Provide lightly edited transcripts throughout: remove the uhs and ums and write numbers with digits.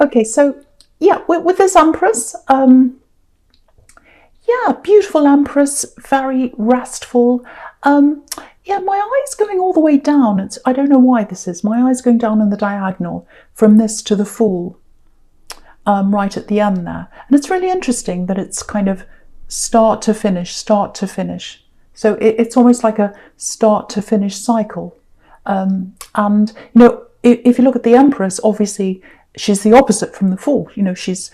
Okay, so yeah, with this Empress, yeah, beautiful Empress, very restful. Yeah, my eye's going all the way down. I don't know why this is. My eye's going down in the diagonal from this to the Fool, right at the end there. And it's really interesting that it's kind of start to finish, start to finish. So it's almost like a start to finish cycle. And, you know, if you look at the Empress, obviously she's the opposite from the Fool. You know, she's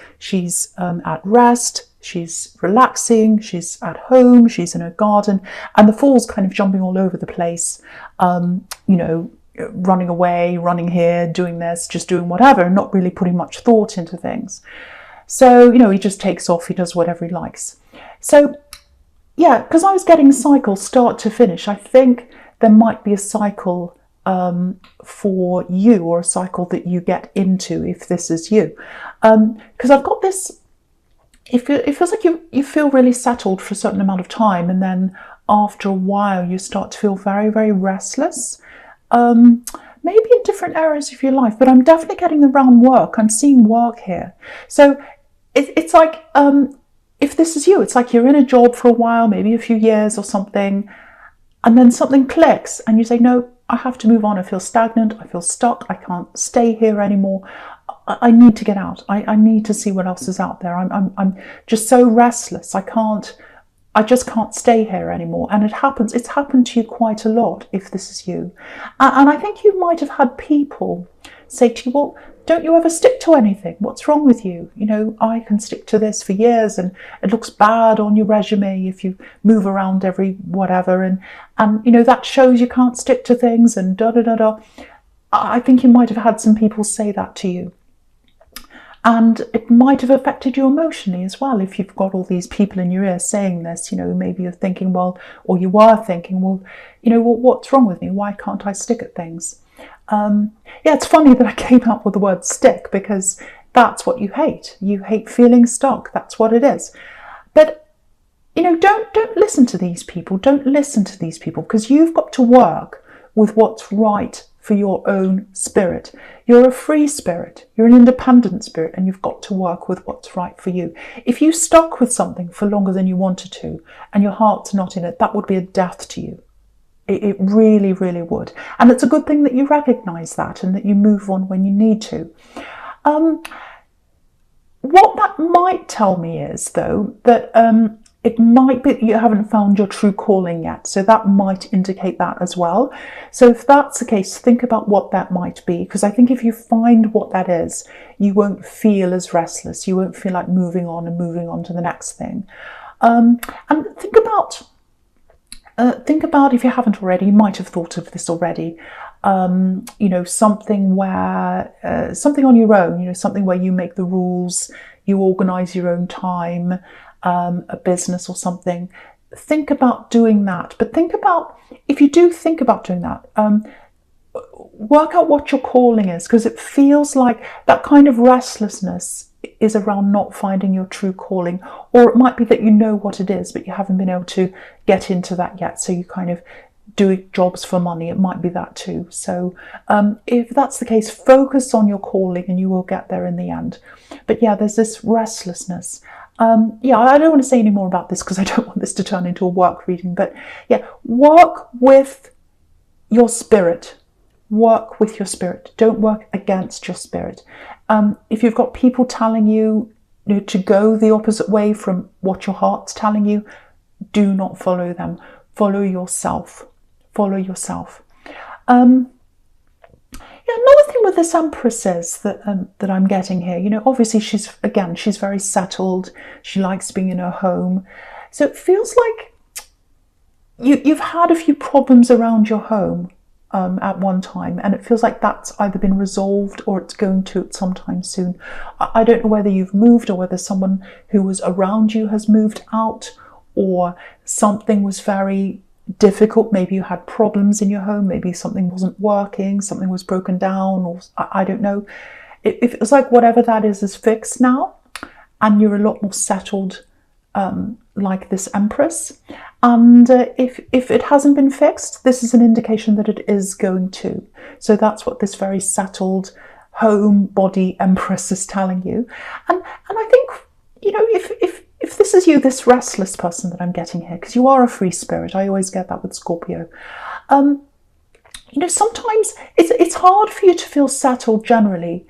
at rest, she's relaxing, she's at home, she's in her garden, and the Fool's kind of jumping all over the place, you know, running away, running here, doing this, just doing whatever, and not really putting much thought into things. So, you know, he just takes off, he does whatever he likes. So, yeah, because I was getting cycle start to finish, I think there might be a cycle for you, or a cycle that you get into if this is you. Because I've got this, it feels like you feel really settled for a certain amount of time, and then after a while you start to feel very, very restless. Maybe in different areas of your life, but I'm definitely getting around work. I'm seeing work here. So it's like, if this is you, it's like you're in a job for a while, maybe a few years or something, and then something clicks and you say, no, I have to move on. I feel stagnant. I feel stuck. I can't stay here anymore. I need to get out. I need to see what else is out there. I'm just so restless. I just can't stay here anymore. And it's happened to you quite a lot if this is you. And I think you might have had people say to you, well, don't you ever stick to anything? What's wrong with you? You know, I can stick to this for years and it looks bad on your resume if you move around every whatever. And you know, that shows you can't stick to things and da-da-da-da. I think you might have had some people say that to you. And it might have affected you emotionally as well if you've got all these people in your ear saying this. You know, maybe you're thinking, well, or you were thinking, well, you know, what's wrong with me? Why can't I stick at things? Yeah, it's funny that I came up with the word stick, because that's what you hate. You hate feeling stuck. That's what it is. But, you know, don't listen to these people. Don't listen to these people, because you've got to work with what's right for your own spirit. You're a free spirit. You're an independent spirit, and you've got to work with what's right for you. If you stuck with something for longer than you wanted to, and your heart's not in it, that would be a death to you. It really, really would. And it's a good thing that you recognise that and that you move on when you need to. What that might tell me is, though, that it might be that you haven't found your true calling yet. So that might indicate that as well. So if that's the case, think about what that might be. Because I think if you find what that is, you won't feel as restless. You won't feel like moving on to the next thing. And think about, if you haven't already, you might have thought of this already, you know, something where, something on your own, you know, something where you make the rules, you organise your own time, a business or something. Think about doing that. But think about, if you do think about doing that, work out what your calling is, because it feels like that kind of restlessness is around not finding your true calling. Or it might be that you know what it is, but you haven't been able to get into that yet. So you kind of do jobs for money. It might be that too. So if that's the case, focus on your calling and you will get there in the end. But yeah, there's this restlessness. Yeah, I don't want to say any more about this because I don't want this to turn into a work reading. But yeah, work with your spirit. Work with your spirit. Don't work against your spirit. If you've got people telling you, you know, to go the opposite way from what your heart's telling you, do not follow them. Follow yourself. Follow yourself. Yeah, another thing with this Empress is that I'm getting here, you know, obviously she's very settled. She likes being in her home. So it feels like you've had a few problems around your home at one time, and it feels like that's either been resolved or it's going to at some time soon. I don't know whether you've moved or whether someone who was around you has moved out, or something was very difficult. Maybe you had problems in your home, maybe something wasn't working, something was broken down, or I don't know. It feels like whatever that is fixed now, and you're a lot more settled, like this Empress. And if it hasn't been fixed, this is an indication that it is going to. So that's what this very settled home body Empress is telling you. And I think, if this is you, this restless person that I'm getting here, because you are a free spirit, I always get that with Scorpio. Sometimes it's hard for you to feel settled generally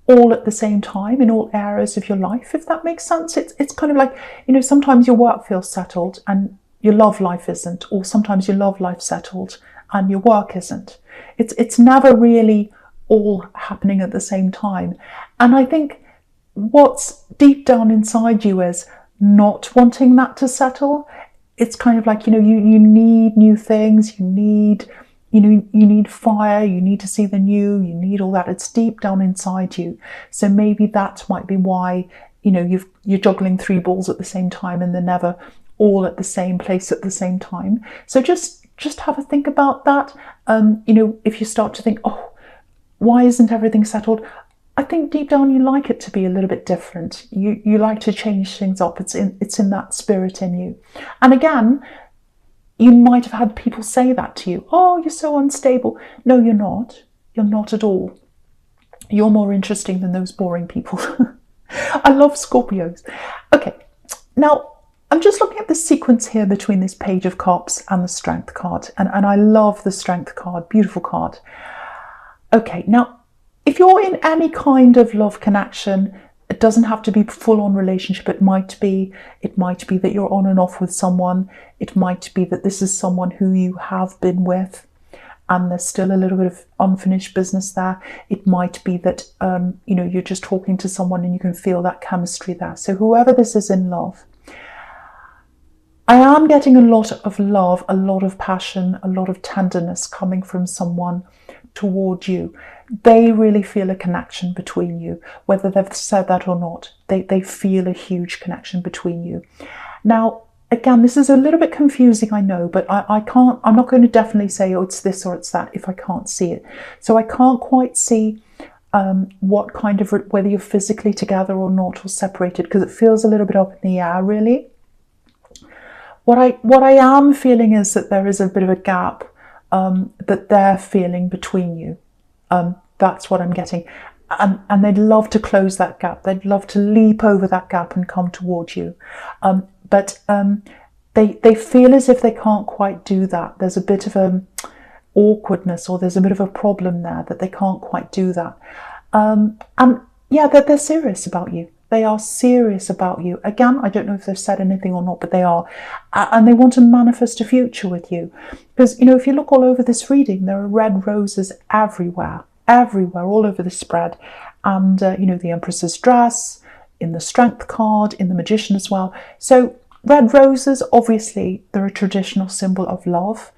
all at the same time in all areas of your life, if that makes sense. It's kind of like, sometimes your work feels settled and your love life isn't, or sometimes your love life settled and your work isn't. It's never really all happening at the same time. And I think what's deep down inside you is not wanting that to settle. It's kind of like, you need new things, you need fire, you need to see the new, you need all that. It's deep down inside you. So maybe that might be why, you're juggling 3 balls at the same time and they're never all at the same place at the same time. So just have a think about that. If you start to think, oh, why isn't everything settled? I think deep down you like it to be a little bit different. You like to change things up. It's in that spirit in you. And again, you might have had people say that to you. Oh, you're so unstable. No, you're not. You're not at all. You're more interesting than those boring people. I love Scorpios. Okay, now I'm just looking at the sequence here between this Page of Cups and the Strength card. And I love the Strength card. Beautiful card. Okay, now, if you're in any kind of love connection, it doesn't have to be full-on relationship. It might be that you're on and off with someone. It might be that this is someone who you have been with and there's still a little bit of unfinished business there. It might be that, you're just talking to someone and you can feel that chemistry there. So whoever this is in love, I am getting a lot of love, a lot of passion, a lot of tenderness coming from someone toward you. They really feel a connection between you, whether they've said that or not. They feel a huge connection between you. Now, again, this is a little bit confusing, I know, but I'm not going to definitely say, oh, it's this or it's that if I can't see it. So I can't quite see what kind of, whether you're physically together or not, or separated, because it feels a little bit up in the air, really. What I am feeling is that there is a bit of a gap that they're feeling between you. That's what I'm getting. And they'd love to close that gap. They'd love to leap over that gap and come towards you. But they feel as if they can't quite do that. There's a bit of awkwardness, or there's a bit of a problem there that they can't quite do that. And yeah, they're serious about you. They are serious about you. Again, I don't know if they've said anything or not, but they are. And they want to manifest a future with you. Because, if you look all over this reading, there are red roses everywhere, all over the spread. And, the Empress's dress, in the Strength card, in the Magician as well. So red roses, obviously, they're a traditional symbol of love.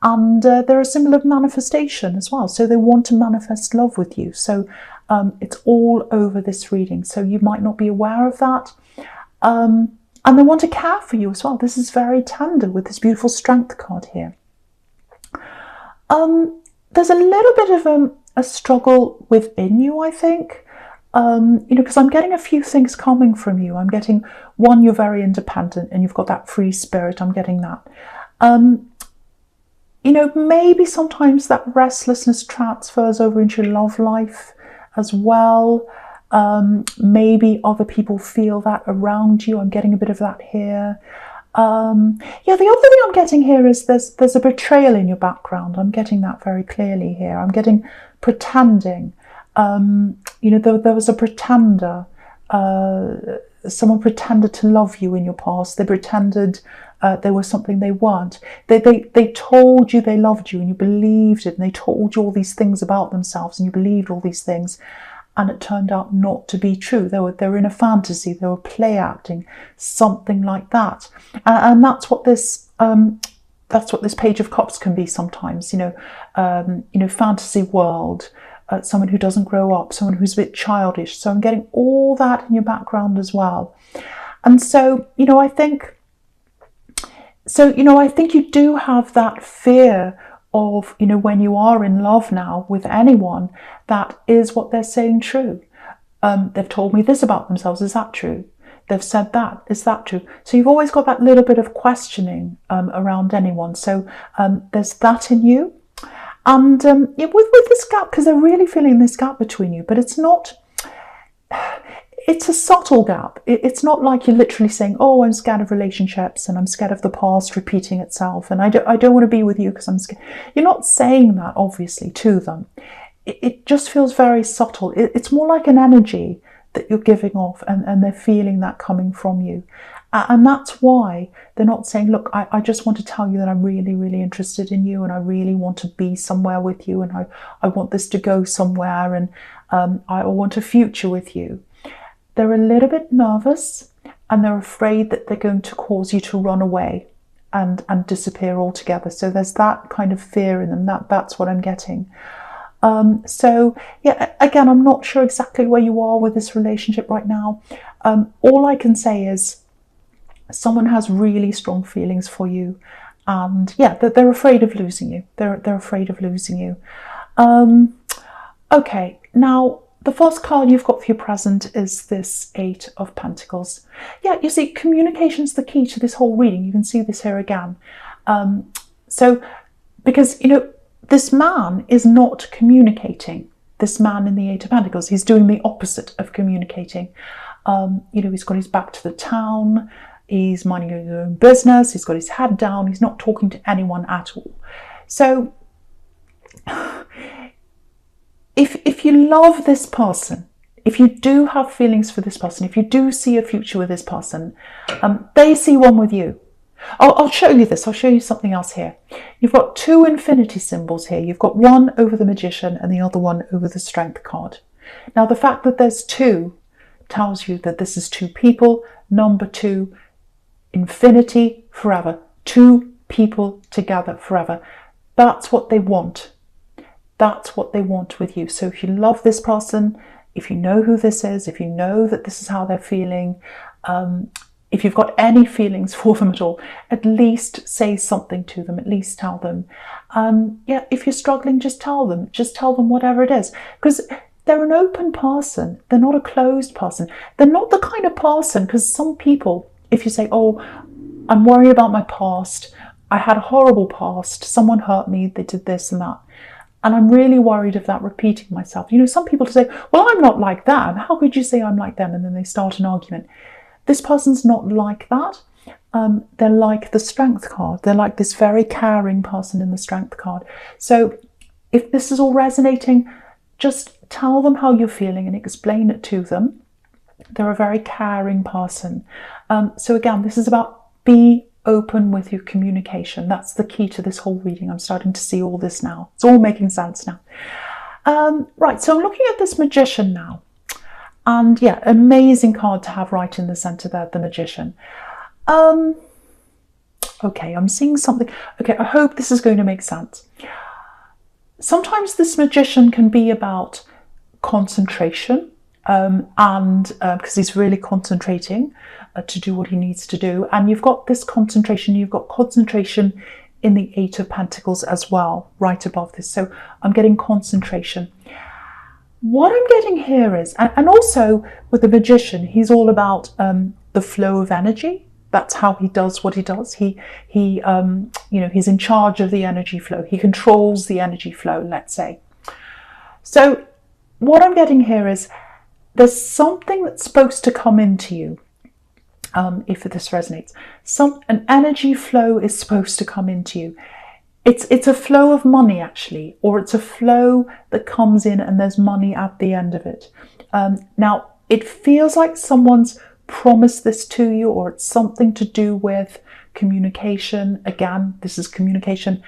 And they're a symbol of manifestation as well. So they want to manifest love with you. So it's all over this reading. So you might not be aware of that. And they want to care for you as well. This is very tender with this beautiful Strength card here. There's a little bit of a struggle within you, I think. Because I'm getting a few things coming from you. I'm getting, one, you're very independent and you've got that free spirit. I'm getting that. Maybe sometimes that restlessness transfers over into your love life as well. Maybe other people feel that around you. I'm getting a bit of that here. The other thing I'm getting here is there's a betrayal in your background. I'm getting that very clearly here. I'm getting pretending. There was a pretender. Someone pretended to love you in your past. They pretended they were something they weren't. They told you they loved you and you believed it, and they told you all these things about themselves and you believed all these things, and it turned out not to be true. They were in a fantasy. They were play acting, something like that. And that's what this Page of Cups can be sometimes. Fantasy world. Someone who doesn't grow up, someone who's a bit childish. So I'm getting all that in your background as well. And so, I think you do have that fear of, when you are in love now with anyone, that is what they're saying true. They've told me this about themselves. Is that true? They've said that. Is that true? So you've always got that little bit of questioning around anyone. So there's that in you. And yeah, with this gap, because they're really feeling this gap between you, but it's not, it's a subtle gap. It's not like you're literally saying, oh, I'm scared of relationships and I'm scared of the past repeating itself and I don't want to be with you because I'm scared. You're not saying that, obviously, to them. It just feels very subtle. It's more like an energy that you're giving off, and they're feeling that coming from you. And that's why they're not saying, look, I just want to tell you that I'm really, really interested in you and I really want to be somewhere with you and I want this to go somewhere and I want a future with you. They're a little bit nervous and they're afraid that they're going to cause you to run away and disappear altogether. So there's that kind of fear in them. That's what I'm getting. So yeah, again, I'm not sure exactly where you are with this relationship right now. All I can say is someone has really strong feelings for you, and yeah, they're afraid of losing you. They're afraid of losing you. Okay, now the first card you've got for your present is this Eight of Pentacles. Yeah, you see, communication's the key to this whole reading. You can see this here again. So because, you know, this man is not communicating. This man in the Eight of Pentacles, he's doing the opposite of communicating. You know, he's got his back to the town. He's minding his own business. He's got his head down. He's not talking to anyone at all. So if you love this person, if you do have feelings for this person, if you do see a future with this person, they see one with you. I'll show you this. I'll show you something else here. You've got two infinity symbols here. You've got one over the Magician and the other one over the Strength card. Now, the fact that there's two tells you that this is two people. Number two, infinity, forever. Two people together forever. That's what they want. That's what they want with you. So if you love this person, if you know who this is, if you know that this is how they're feeling, if you've got any feelings for them at all, at least say something to them, at least tell them. Yeah, if you're struggling, just tell them whatever it is, because they're an open person. They're not a closed person. They're not the kind of person, because some people, if you say, oh, I'm worried about my past, I had a horrible past, someone hurt me, they did this and that, and I'm really worried of that repeating myself. You know, some people say, well, I'm not like them. How could you say I'm like them? And then they start an argument. This person's not like that. They're like the Strength card. They're like this very caring person in the Strength card. So if this is all resonating, just tell them how you're feeling and explain it to them. They're a very caring person. So again, this is about be open with your communication. That's the key to this whole reading. I'm starting to see all this now. It's all making sense now. Right, so I'm looking at this Magician now. And yeah, amazing card to have right in the center there, the Magician. Okay, I'm seeing something. Okay, I hope this is going to make sense. Sometimes this Magician can be about concentration, and because he's really concentrating to do what he needs to do. And you've got this concentration, you've got concentration in the Eight of Pentacles as well, right above this. So I'm getting concentration. What I'm getting here is, and also with the Magician, he's all about the flow of energy. That's how he does what he does. He you know, he's in charge of the energy flow. He controls the energy flow, let's say. So what I'm getting here is there's something that's supposed to come into you. If this resonates, an energy flow is supposed to come into you. It's a flow of money, actually, or it's a flow that comes in and there's money at the end of it. Now, it feels like someone's promised this to you, or it's something to do with communication. Again, this is communication,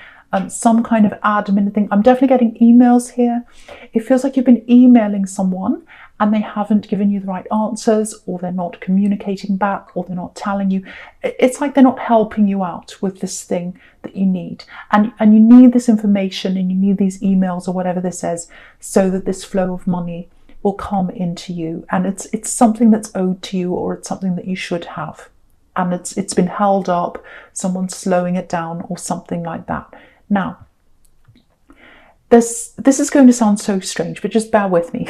some kind of admin thing. I'm definitely getting emails here. It feels like you've been emailing someone and they haven't given you the right answers, or they're not communicating back, or they're not telling you. It's like they're not helping you out with this thing that you need. And you need this information and you need these emails or whatever this is, so that this flow of money will come into you. And it's something that's owed to you, or it's something that you should have. And it's been held up, someone's slowing it down or something like that. Now, this is going to sound so strange, but just bear with me.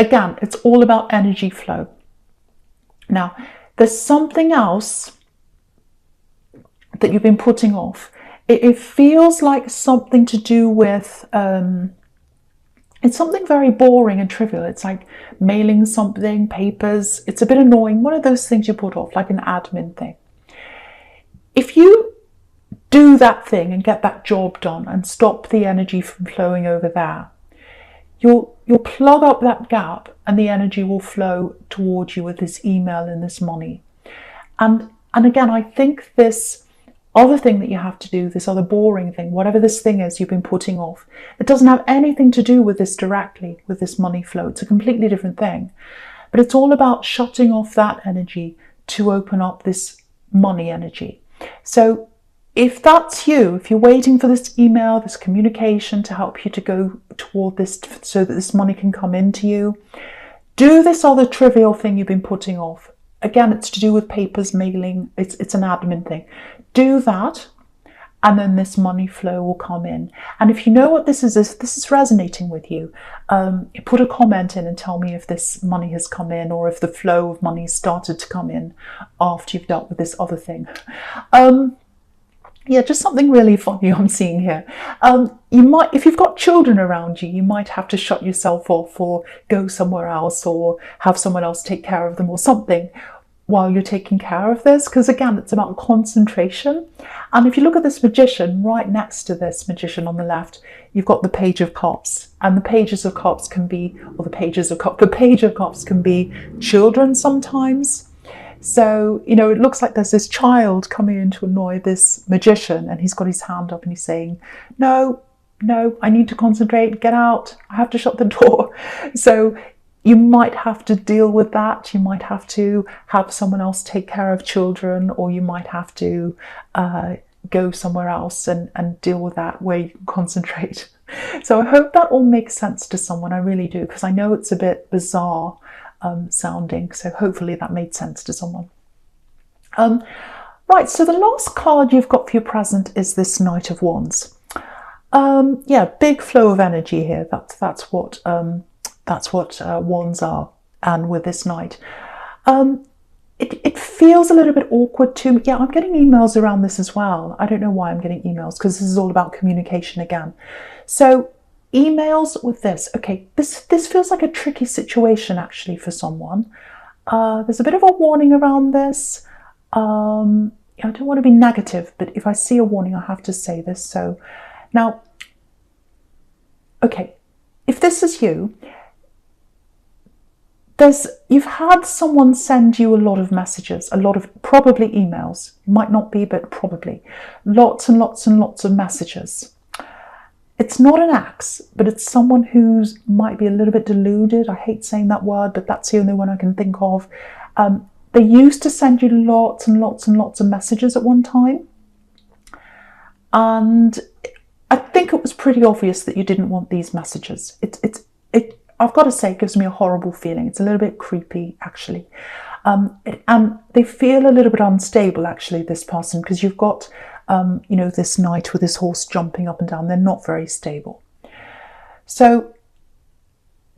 Again, it's all about energy flow. Now, there's something else that you've been putting off. It feels like something to do with, it's something very boring and trivial. It's like mailing something, papers. It's a bit annoying. One of those things you put off, like an admin thing. If you do that thing and get that job done and stop the energy from flowing over there, you'll plug up that gap and the energy will flow towards you with this email and this money. And again, I think this other thing that you have to do, this other boring thing, whatever this thing is you've been putting off, it doesn't have anything to do with this directly, with this money flow. It's a completely different thing. But it's all about shutting off that energy to open up this money energy. So if that's you, if you're waiting for this email, this communication to help you to go toward this so that this money can come into you, do this other trivial thing you've been putting off. Again, it's to do with papers, mailing, it's an admin thing. Do that, and then this money flow will come in. And if you know what this is, if this is resonating with you, put a comment in and tell me if this money has come in or if the flow of money started to come in after you've dealt with this other thing. Yeah, just something really funny I'm seeing here. You might, if you've got children around you, you might have to shut yourself off or go somewhere else or have someone else take care of them or something while you're taking care of this, because again, it's about concentration. And if you look at this magician, right next to this magician on the left, you've got the Page of Cups, and the Pages of Cups can be, or the Pages of Cups, the Page of Cups can be children sometimes. So, you know, it looks like there's this child coming in to annoy this magician, and he's got his hand up and he's saying, no, I need to concentrate, get out, I have to shut the door. So you might have to deal with that. You might have to have someone else take care of children, or you might have to go somewhere else and deal with that where you can concentrate. So I hope that all makes sense to someone. I really do, because I know it's a bit bizarre sounding. So hopefully that made sense to someone. Right, so the last card you've got for your present is this Knight of Wands. Yeah, big flow of energy here. That's what wands are, and with this Knight. It feels a little bit awkward to me. Yeah, I'm getting emails around this as well. I don't know why I'm getting emails, because this is all about communication again. So emails with this. Okay, this feels like a tricky situation actually for someone. There's a bit of a warning around this. I don't want to be negative, but if I see a warning, I have to say this. So now, okay, if this is you, you've had someone send you a lot of messages, a lot of probably emails, might not be, but probably lots and lots and lots of messages. It's not an ex, but it's someone who's might be a little bit deluded. I hate saying that word, but that's the only one I can think of. They used to send you lots and lots and lots of messages at one time. And I think it was pretty obvious that you didn't want these messages. I've got to say, it gives me a horrible feeling. It's a little bit creepy, actually. And they feel a little bit unstable, actually, this person, because you've got, you know, this knight with this horse jumping up and down. They're not very stable. So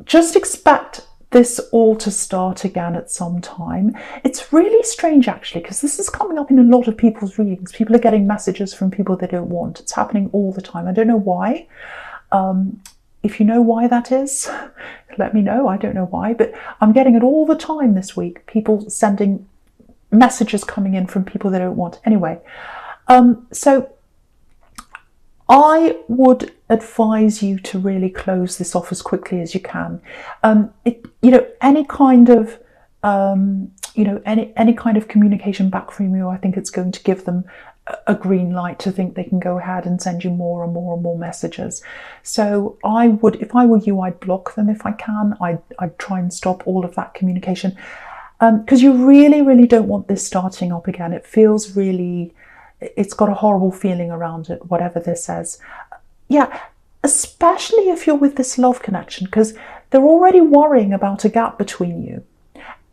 just expect this all to start again at some time. It's really strange, actually, because this is coming up in a lot of people's readings. People are getting messages from people they don't want. It's happening all the time. I don't know why. If you know why that is, let me know. I don't know why, but I'm getting it all the time this week. People sending messages coming in from people they don't want. Anyway, so I would advise you to really close this off as quickly as you can. Any kind of, any kind of communication back from you, I think it's going to give them a green light to think they can go ahead and send you more and more and more messages. So I would, if I were you, I'd block them if I can. I'd try and stop all of that communication, because you really, really don't want this starting up again. It feels really, it's got a horrible feeling around it, whatever this says. Yeah, especially if you're with this love connection, because they're already worrying about a gap between you.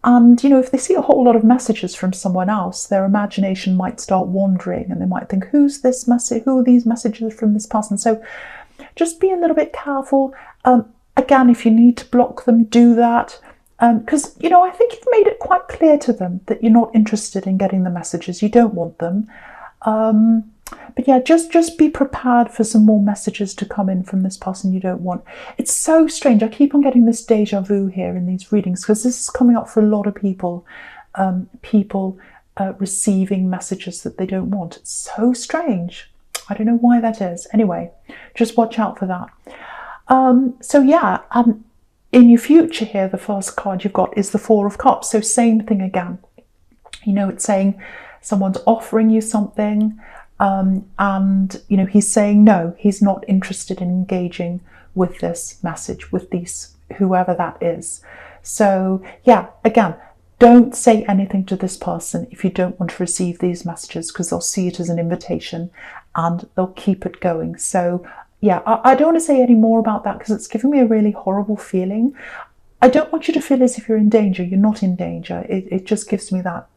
And, you know, if they see a whole lot of messages from someone else, their imagination might start wandering and they might think, who's this message? Who are these messages from this person? So just be a little bit careful. Again, if you need to block them, do that. Because, you know, I think you've made it quite clear to them that you're not interested in getting the messages. You don't want them. But yeah, just be prepared for some more messages to come in from this person you don't want. It's so strange. I keep on getting this deja vu here in these readings because this is coming up for a lot of people. Receiving messages that they don't want. It's so strange. I don't know why that is. Anyway, just watch out for that. So yeah, in your future here, the first card you've got is the Four of Cups. So same thing again. You know, it's saying someone's offering you something, and you know, he's saying no, he's not interested in engaging with this message, with these, whoever that is. So yeah, again, don't say anything to this person if you don't want to receive these messages, because they'll see it as an invitation and they'll keep it going. So yeah, I don't want to say any more about that because it's giving me a really horrible feeling. I don't want you to feel as if you're in danger. You're not in danger. It just gives me that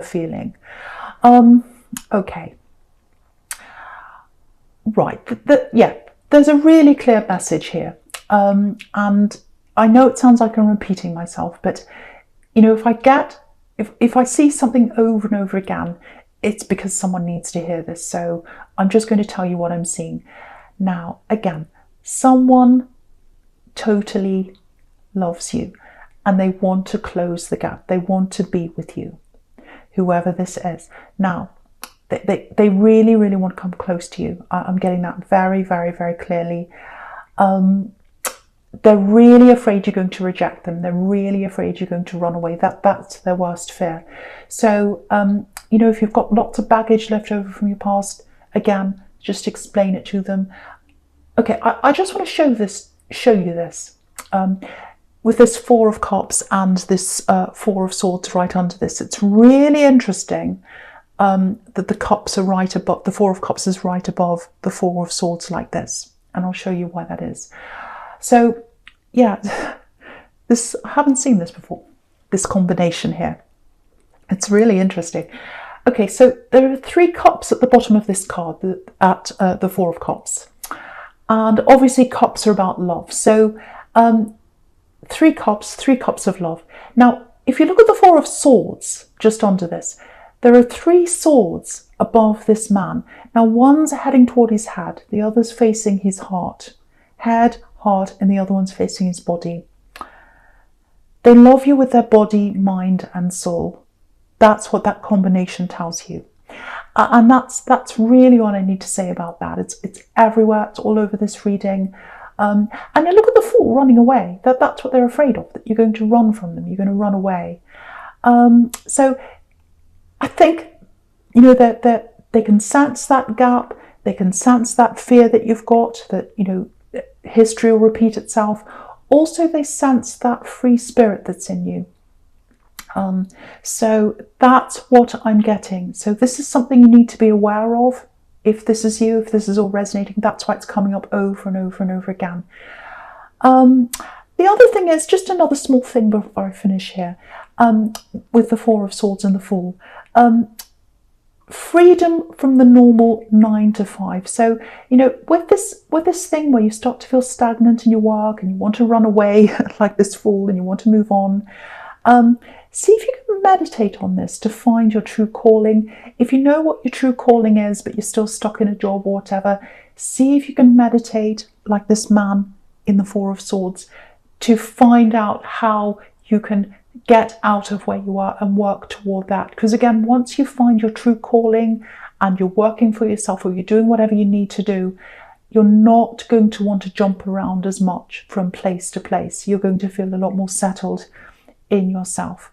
feeling. Okay. Right. Yeah, there's a really clear message here. And I know it sounds like I'm repeating myself, but you know, if I see something over and over again, it's because someone needs to hear this. So I'm just going to tell you what I'm seeing. Now, again, someone totally loves you and they want to close the gap. They want to be with you, whoever this is. Now, they really, really want to come close to you. I'm getting that very, very, very clearly. They're really afraid you're going to reject them. They're really afraid you're going to run away. That's their worst fear. So, you know, if you've got lots of baggage left over from your past, again, just explain it to them. Okay, I just want to show you this. With this Four of Cups and this Four of Swords right under this, it's really interesting that the cups are right above, the Four of Cups is right above the Four of Swords like this. And I'll show you why that is. So, yeah, I haven't seen this before, this combination here. It's really interesting. Okay, so there are three cups at the bottom of this card, at the Four of Cups. And obviously cups are about love. So three cups of love. Now, if you look at the Four of Swords just under this, there are three swords above this man. Now, one's heading toward his head, the other's facing his heart. Head, heart, and the other one's facing his body. They love you with their body, mind, and soul. That's what that combination tells you. And that's really all I need to say about that. It's everywhere. It's all over this reading. And then look at the Fool running away. That's what they're afraid of, that you're going to run from them. You're going to run away. So I think, you know, that they can sense that gap. They can sense that fear that you've got, that, you know, history will repeat itself. Also, they sense that free spirit that's in you. So that's what I'm getting. So this is something you need to be aware of. If this is you, if this is all resonating, that's why it's coming up over and over and over again. The other thing is, just another small thing before I finish here, with the Four of Swords and the Fool. Freedom from the normal 9 to 5. So, you know, with this thing where you start to feel stagnant in your work and you want to run away like this Fool and you want to move on, see if you can meditate on this to find your true calling. If you know what your true calling is, but you're still stuck in a job or whatever, see if you can meditate like this man in the Four of Swords to find out how you can get out of where you are and work toward that. Because again, once you find your true calling and you're working for yourself, or you're doing whatever you need to do, you're not going to want to jump around as much from place to place. You're going to feel a lot more settled in yourself.